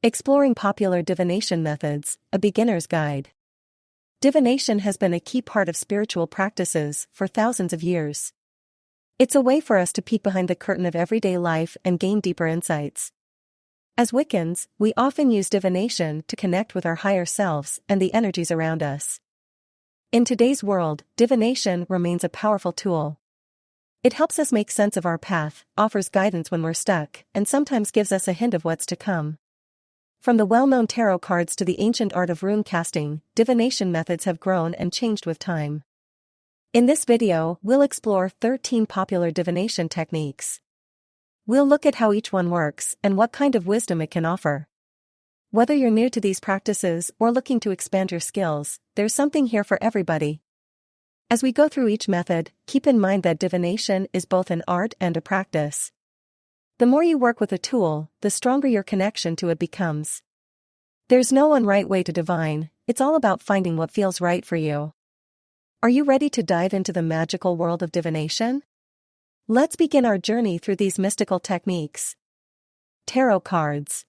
Exploring popular divination methods, a beginner's guide. Divination has been a key part of spiritual practices for thousands of years. It's a way for us to peek behind the curtain of everyday life and gain deeper insights. As Wiccans, we often use divination to connect with our higher selves and the energies around us. In today's world, divination remains a powerful tool. It helps us make sense of our path, offers guidance when we're stuck, and sometimes gives us a hint of what's to come. From the well-known tarot cards to the ancient art of rune casting, divination methods have grown and changed with time. In this video, we'll explore 13 popular divination techniques. We'll look at how each one works and what kind of wisdom it can offer. Whether you're new to these practices or looking to expand your skills, there's something here for everybody. As we go through each method, keep in mind that divination is both an art and a practice. The more you work with a tool, the stronger your connection to it becomes. There's no one right way to divine, it's all about finding what feels right for you. Are you ready to dive into the magical world of divination? Let's begin our journey through these mystical techniques. Tarot cards.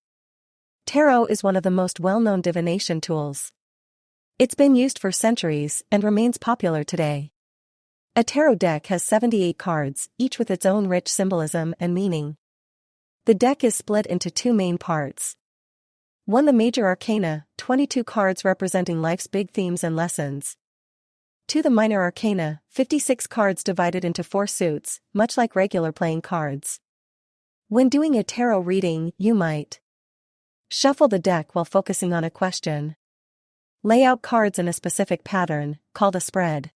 Tarot is one of the most well-known divination tools. It's been used for centuries and remains popular today. A tarot deck has 78 cards, each with its own rich symbolism and meaning. The deck is split into two main parts. 1. The major arcana, 22 cards representing life's big themes and lessons. 2. The minor arcana, 56 cards divided into 4 suits, much like regular playing cards. When doing a tarot reading, you might shuffle the deck while focusing on a question. Lay out cards in a specific pattern, called a spread.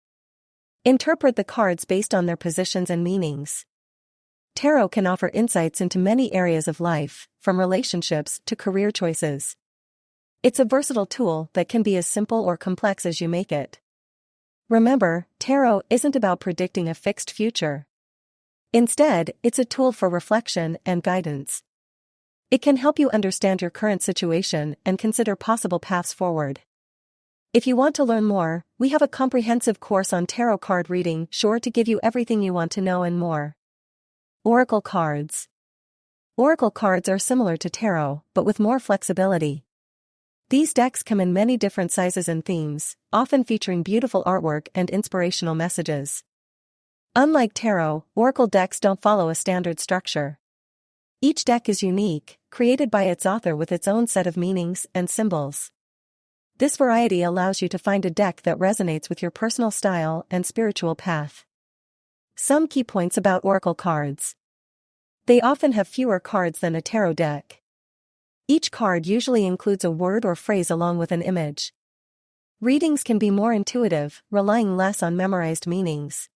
Interpret the cards based on their positions and meanings. Tarot can offer insights into many areas of life, from relationships to career choices. It's a versatile tool that can be as simple or complex as you make it. Remember, tarot isn't about predicting a fixed future. Instead, it's a tool for reflection and guidance. It can help you understand your current situation and consider possible paths forward. If you want to learn more, we have a comprehensive course on tarot card reading, sure to give you everything you want to know and more. Oracle cards. Oracle cards are similar to tarot, but with more flexibility. These decks come in many different sizes and themes, often featuring beautiful artwork and inspirational messages. Unlike tarot, oracle decks don't follow a standard structure. Each deck is unique, created by its author with its own set of meanings and symbols. This variety allows you to find a deck that resonates with your personal style and spiritual path. Some key points about oracle cards. They often have fewer cards than a tarot deck. Each card usually includes a word or phrase along with an image. Readings can be more intuitive, relying less on memorized meanings.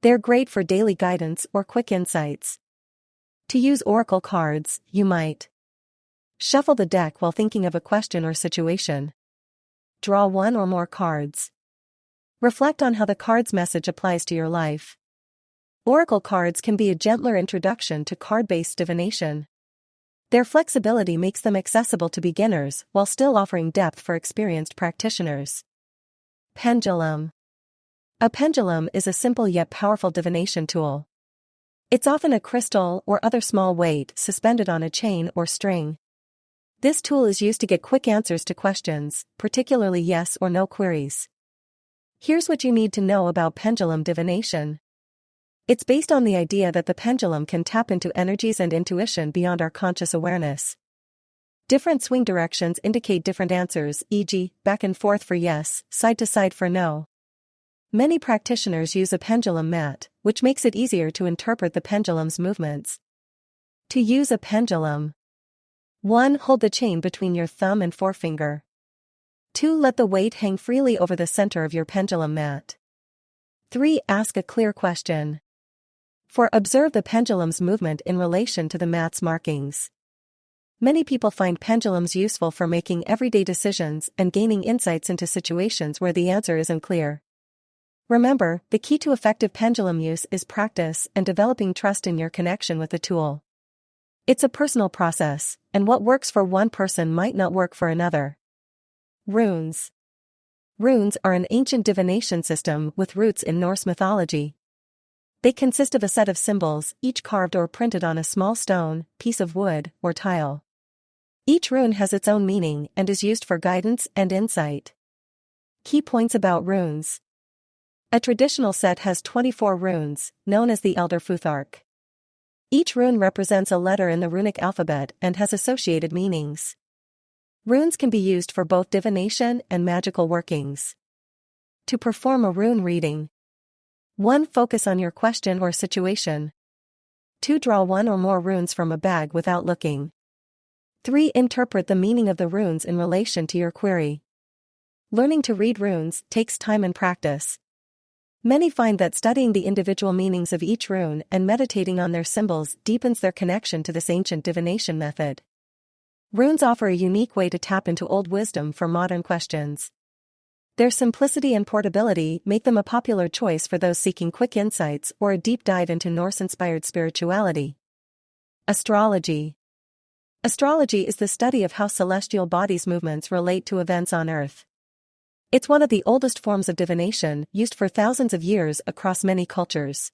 They're great for daily guidance or quick insights. To use oracle cards, you might shuffle the deck while thinking of a question or situation. Draw one or more cards. Reflect on how the card's message applies to your life. Oracle cards can be a gentler introduction to card-based divination. Their flexibility makes them accessible to beginners while still offering depth for experienced practitioners. Pendulum. A pendulum is a simple yet powerful divination tool. It's often a crystal or other small weight suspended on a chain or string. This tool is used to get quick answers to questions, particularly yes or no queries. Here's what you need to know about pendulum divination. It's based on the idea that the pendulum can tap into energies and intuition beyond our conscious awareness. Different swing directions indicate different answers, e.g., back and forth for yes, side to side for no. Many practitioners use a pendulum mat, which makes it easier to interpret the pendulum's movements. To use a pendulum. 1. Hold the chain between your thumb and forefinger. 2. Let the weight hang freely over the center of your pendulum mat. 3. Ask a clear question. 4. Observe the pendulum's movement in relation to the mat's markings. Many people find pendulums useful for making everyday decisions and gaining insights into situations where the answer isn't clear. Remember, the key to effective pendulum use is practice and developing trust in your connection with the tool. It's a personal process, and what works for one person might not work for another. Runes. Runes are an ancient divination system with roots in Norse mythology. They consist of a set of symbols, each carved or printed on a small stone, piece of wood, or tile. Each rune has its own meaning and is used for guidance and insight. Key points about runes. A traditional set has 24 runes, known as the Elder Futhark. Each rune represents a letter in the runic alphabet and has associated meanings. Runes can be used for both divination and magical workings. To perform a rune reading. 1. Focus on your question or situation. 2. Draw one or more runes from a bag without looking. 3. Interpret the meaning of the runes in relation to your query. Learning to read runes takes time and practice. Many find that studying the individual meanings of each rune and meditating on their symbols deepens their connection to this ancient divination method. Runes offer a unique way to tap into old wisdom for modern questions. Their simplicity and portability make them a popular choice for those seeking quick insights or a deep dive into Norse-inspired spirituality. Astrology. Astrology is the study of how celestial bodies' movements relate to events on Earth. It's one of the oldest forms of divination, used for thousands of years across many cultures.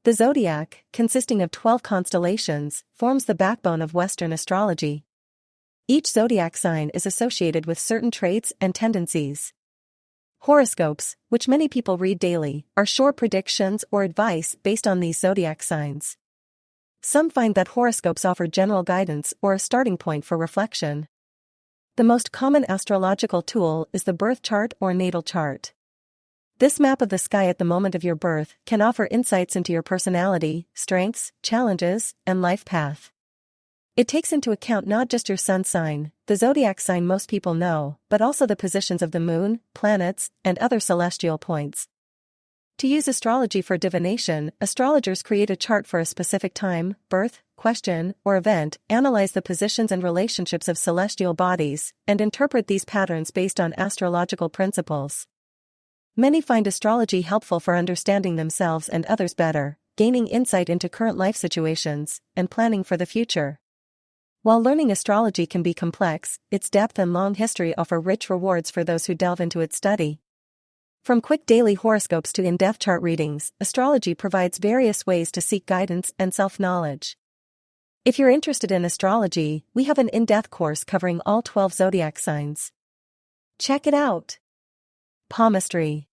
The zodiac, consisting of 12 constellations, forms the backbone of Western astrology. Each zodiac sign is associated with certain traits and tendencies. Horoscopes, which many people read daily, are short predictions or advice based on these zodiac signs. Some find that horoscopes offer general guidance or a starting point for reflection. The most common astrological tool is the birth chart or natal chart. This map of the sky at the moment of your birth can offer insights into your personality, strengths, challenges, and life path. It takes into account not just your sun sign, the zodiac sign most people know, but also the positions of the moon, planets, and other celestial points. To use astrology for divination, astrologers create a chart for a specific time, birth, question, or event, analyze the positions and relationships of celestial bodies, and interpret these patterns based on astrological principles. Many find astrology helpful for understanding themselves and others better, gaining insight into current life situations, and planning for the future. While learning astrology can be complex, its depth and long history offer rich rewards for those who delve into its study. From quick daily horoscopes to in-depth chart readings, astrology provides various ways to seek guidance and self-knowledge. If you're interested in astrology, we have an in-depth course covering all 12 zodiac signs. Check it out! Palmistry.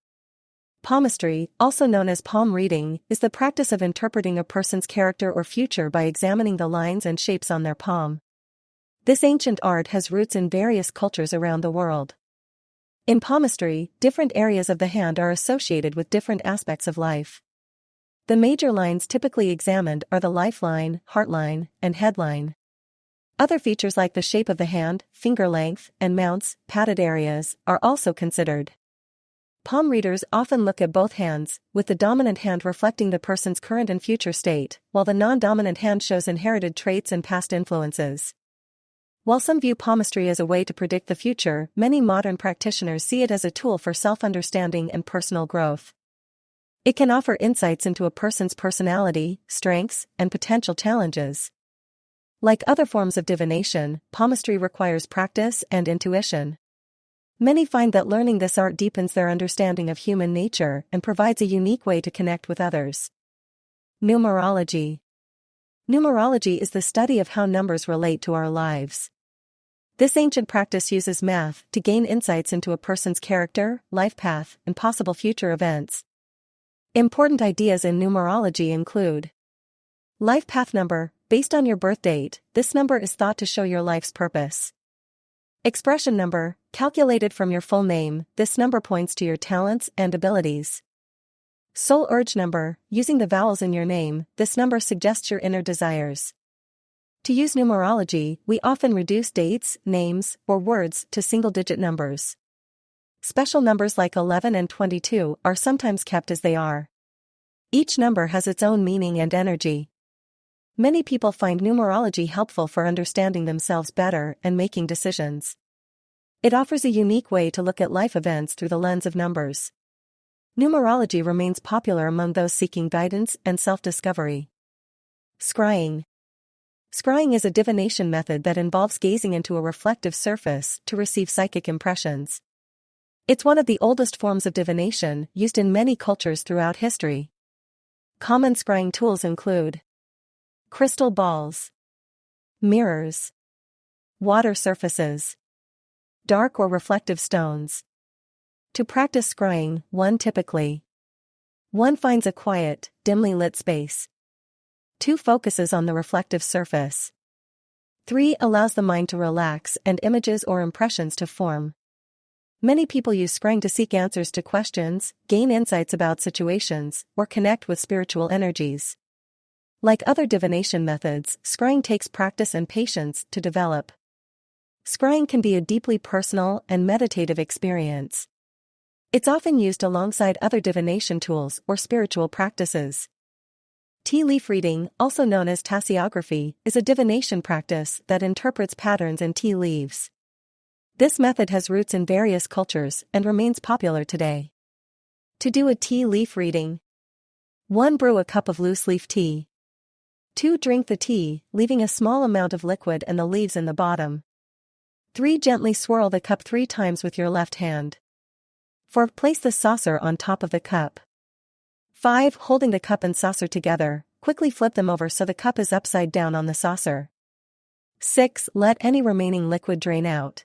Palmistry, also known as palm reading, is the practice of interpreting a person's character or future by examining the lines and shapes on their palm. This ancient art has roots in various cultures around the world. In palmistry, different areas of the hand are associated with different aspects of life. The major lines typically examined are the lifeline, heartline, and headline. Other features like the shape of the hand, finger length, and mounts, padded areas, are also considered. Palm readers often look at both hands, with the dominant hand reflecting the person's current and future state, while the non-dominant hand shows inherited traits and past influences. While some view palmistry as a way to predict the future, many modern practitioners see it as a tool for self-understanding and personal growth. It can offer insights into a person's personality, strengths, and potential challenges. Like other forms of divination, palmistry requires practice and intuition. Many find that learning this art deepens their understanding of human nature and provides a unique way to connect with others. Numerology. Numerology is the study of how numbers relate to our lives. This ancient practice uses math to gain insights into a person's character, life path, and possible future events. Important ideas in numerology include life path number. Based on your birth date, this number is thought to show your life's purpose. Expression number. Calculated from your full name, this number points to your talents and abilities. Soul urge number. Using the vowels in your name, this number suggests your inner desires. To use numerology, we often reduce dates, names, or words to single-digit numbers. Special numbers like 11 and 22 are sometimes kept as they are. Each number has its own meaning and energy. Many people find numerology helpful for understanding themselves better and making decisions. It offers a unique way to look at life events through the lens of numbers. Numerology remains popular among those seeking guidance and self-discovery. Scrying. Scrying is a divination method that involves gazing into a reflective surface to receive psychic impressions. It's one of the oldest forms of divination, used in many cultures throughout history. Common scrying tools include crystal balls, mirrors, water surfaces, dark or reflective stones. To practice scrying, 1 typically 1 finds a quiet, dimly lit space. 2 focuses on the reflective surface. 3 allows the mind to relax and images or impressions to form. Many people use scrying to seek answers to questions, gain insights about situations, or connect with spiritual energies. Like other divination methods, scrying takes practice and patience to develop. Scrying can be a deeply personal and meditative experience. It's often used alongside other divination tools or spiritual practices. Tea leaf reading, also known as tasseography, is a divination practice that interprets patterns in tea leaves. This method has roots in various cultures and remains popular today. To do a tea leaf reading: 1 brew a cup of loose leaf tea. 2 drink the tea, leaving a small amount of liquid and the leaves in the bottom. 3 gently swirl the cup 3 times with your left hand. 4 place the saucer on top of the cup. 5 holding the cup and saucer together, quickly flip them over so the cup is upside down on the saucer. 6 let any remaining liquid drain out.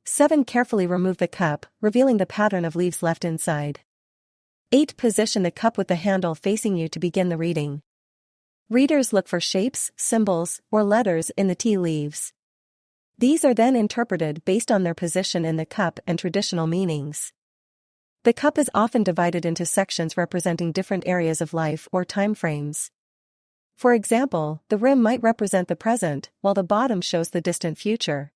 7 carefully remove the cup, revealing the pattern of leaves left inside. 8 position the cup with the handle facing you to begin the reading. Readers look for shapes, symbols, or letters in the tea leaves. These are then interpreted based on their position in the cup and traditional meanings. The cup is often divided into sections representing different areas of life or time frames. For example, the rim might represent the present, while the bottom shows the distant future.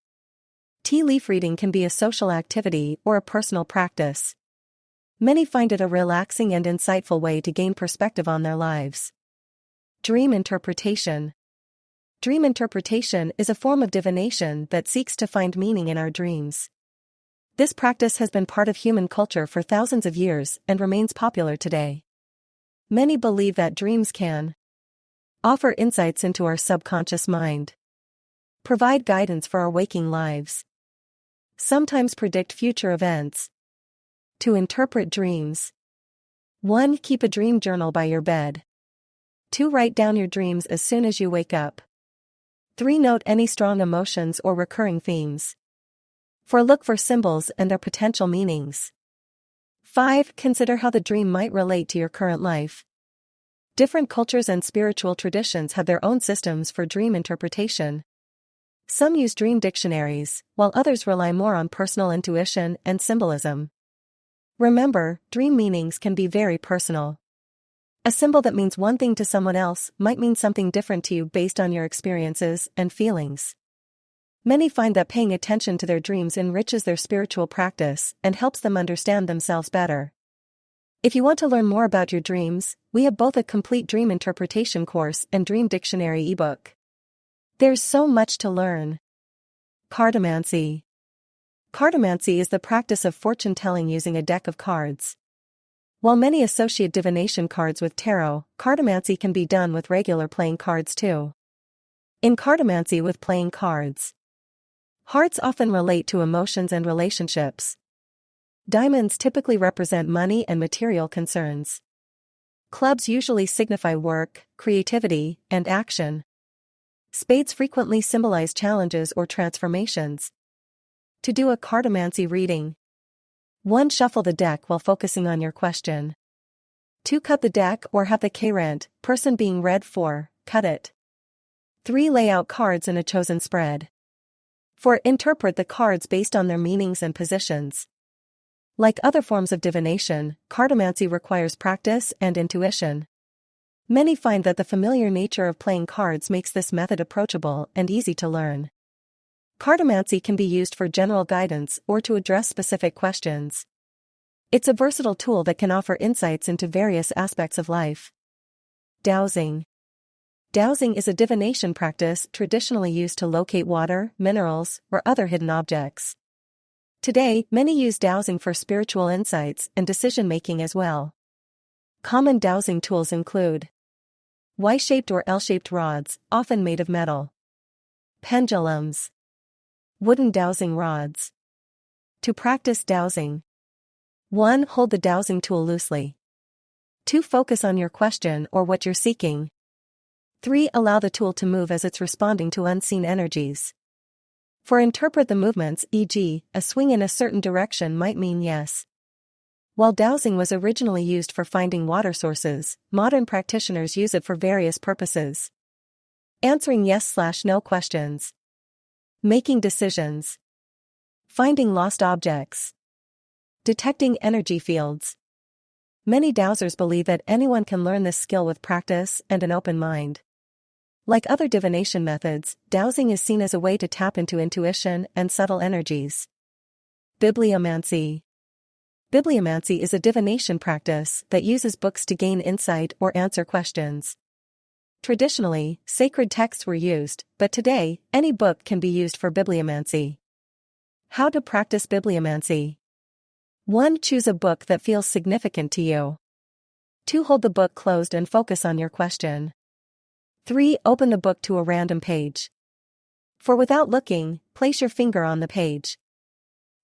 Tea leaf reading can be a social activity or a personal practice. Many find it a relaxing and insightful way to gain perspective on their lives. Dream interpretation. Dream interpretation is a form of divination that seeks to find meaning in our dreams. This practice has been part of human culture for thousands of years and remains popular today. Many believe that dreams can offer insights into our subconscious mind, provide guidance for our waking lives, sometimes predict future events. To interpret dreams: 1 keep a dream journal by your bed. 2 write down your dreams as soon as you wake up. 3 note any strong emotions or recurring themes. 4 look for symbols and their potential meanings. 5 consider how the dream might relate to your current life. Different cultures and spiritual traditions have their own systems for dream interpretation. Some use dream dictionaries, while others rely more on personal intuition and symbolism. Remember, dream meanings can be very personal. A symbol that means one thing to someone else might mean something different to you based on your experiences and feelings. Many find that paying attention to their dreams enriches their spiritual practice and helps them understand themselves better. If you want to learn more about your dreams, we have both a complete dream interpretation course and dream dictionary ebook. There's so much to learn. Cardomancy. Cardomancy is the practice of fortune-telling using a deck of cards. While many associate divination cards with tarot, cardomancy can be done with regular playing cards too. In cardomancy with playing cards, hearts often relate to emotions and relationships. Diamonds typically represent money and material concerns. Clubs usually signify work, creativity, and action. Spades frequently symbolize challenges or transformations. To do a cardomancy reading: 1 shuffle the deck while focusing on your question. 2 cut the deck or have the current person being read for, cut it. 3 lay out cards in a chosen spread. 4 interpret the cards based on their meanings and positions. Like other forms of divination, cardomancy requires practice and intuition. Many find that the familiar nature of playing cards makes this method approachable and easy to learn. Cardomancy can be used for general guidance or to address specific questions. It's a versatile tool that can offer insights into various aspects of life. Dowsing. Dowsing is a divination practice traditionally used to locate water, minerals, or other hidden objects. Today, many use dowsing for spiritual insights and decision-making as well. Common dowsing tools include Y-shaped or L-shaped rods, often made of metal. Pendulums. Wooden dowsing rods. To practice dowsing: 1 hold the dowsing tool loosely. 2 focus on your question or what you're seeking. 3 allow the tool to move as it's responding to unseen energies. For interpret the movements, e.g., a swing in a certain direction might mean yes. While dowsing was originally used for finding water sources, modern practitioners use it for various purposes. Answering yes/no questions. Making decisions. Finding lost objects. Detecting energy fields. Many dowsers believe that anyone can learn this skill with practice and an open mind. Like other divination methods, dowsing is seen as a way to tap into intuition and subtle energies. Bibliomancy. Bibliomancy is a divination practice that uses books to gain insight or answer questions. Traditionally, sacred texts were used, but today, any book can be used for bibliomancy. How to practice bibliomancy. 1. Choose a book that feels significant to you. 2. Hold the book closed and focus on your question. 3. Open the book to a random page. 4. Without looking, place your finger on the page.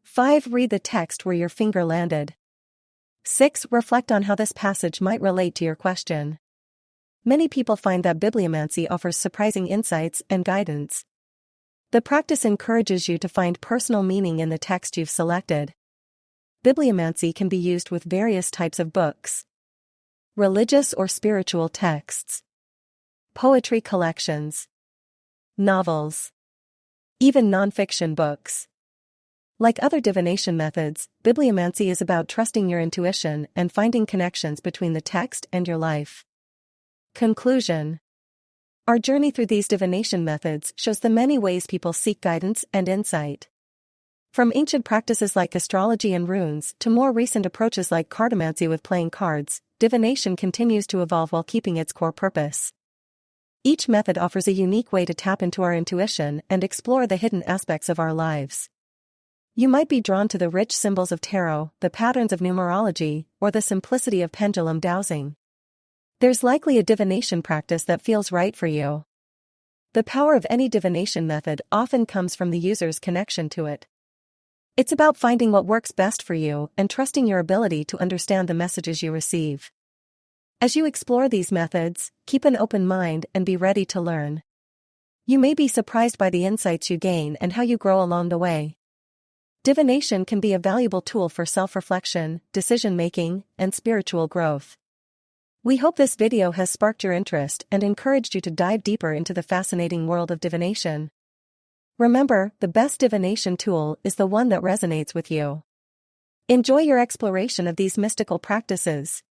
5. Read the text where your finger landed. 6. Reflect on how this passage might relate to your question. Many people find that bibliomancy offers surprising insights and guidance. The practice encourages you to find personal meaning in the text you've selected. Bibliomancy can be used with various types of books. Religious or spiritual texts. Poetry collections. Novels. Even non-fiction books. Like other divination methods, bibliomancy is about trusting your intuition and finding connections between the text and your life. Conclusion. Our journey through these divination methods shows the many ways people seek guidance and insight. From ancient practices like astrology and runes to more recent approaches like cartomancy with playing cards, divination continues to evolve while keeping its core purpose. Each method offers a unique way to tap into our intuition and explore the hidden aspects of our lives. You might be drawn to the rich symbols of tarot, the patterns of numerology, or the simplicity of pendulum dowsing. There's likely a divination practice that feels right for you. The power of any divination method often comes from the user's connection to it. It's about finding what works best for you and trusting your ability to understand the messages you receive. As you explore these methods, keep an open mind and be ready to learn. You may be surprised by the insights you gain and how you grow along the way. Divination can be a valuable tool for self-reflection, decision-making, and spiritual growth. We hope this video has sparked your interest and encouraged you to dive deeper into the fascinating world of divination. Remember, the best divination tool is the one that resonates with you. Enjoy your exploration of these mystical practices.